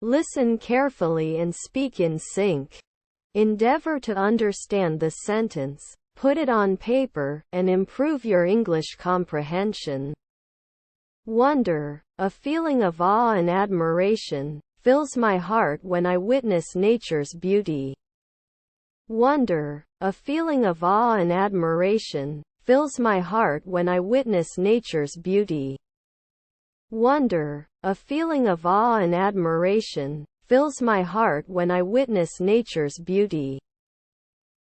Listen carefully and speak in sync. Endeavor to understand the sentence, put it on paper, and improve your English comprehension. Wonder, a feeling of awe and admiration, fills my heart when I witness nature's beauty. Wonder, a feeling of awe and admiration, fills my heart when I witness nature's beauty. Wonder, a feeling of awe and admiration, fills my heart when I witness nature's beauty.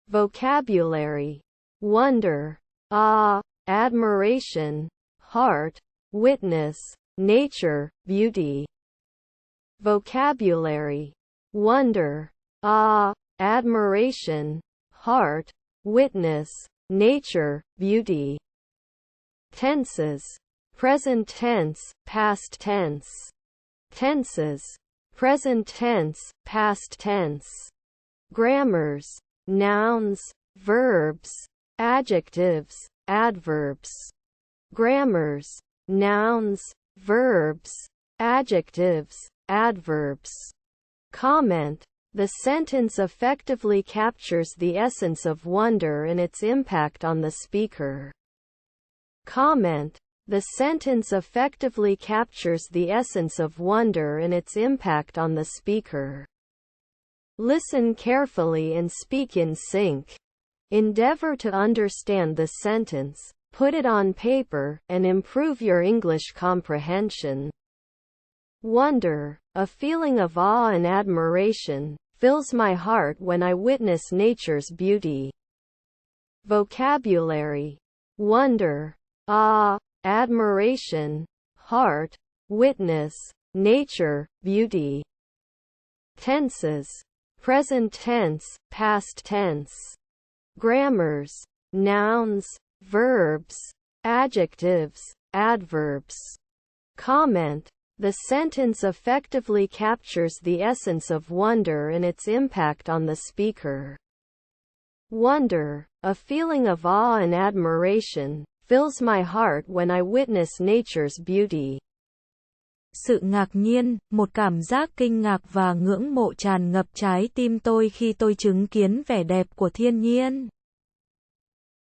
Vocabulary. Wonder, awe, admiration, heart, witness, nature, beauty. Vocabulary. Wonder, awe, admiration, heart, witness, nature, beauty. Tenses. Present tense, past tense. Tenses. Present tense, past tense. Grammars. Nouns, verbs, adjectives, adverbs. Grammars. Nouns, verbs, adjectives, adverbs. Comment. The sentence effectively captures the essence of wonder and its impact on the speaker. Comment. The sentence effectively captures the essence of wonder and its impact on the speaker. Listen carefully and speak in sync. Endeavor to understand the sentence, put it on paper, and improve your English comprehension. Wonder, a feeling of awe and admiration, fills my heart when I witness nature's beauty. Vocabulary. Wonder, awe, admiration, heart, witness, nature, beauty. Tenses. Present tense, past tense. Grammars. Nouns, verbs, adjectives, adverbs. Comment. The sentence effectively captures the essence of wonder and its impact on the speaker. Wonder, a feeling of awe and admiration, fills my heart when I witness nature's beauty. Sự ngạc nhiên, một cảm giác kinh ngạc và ngưỡng mộ tràn ngập trái tim tôi khi tôi chứng kiến vẻ đẹp của thiên nhiên.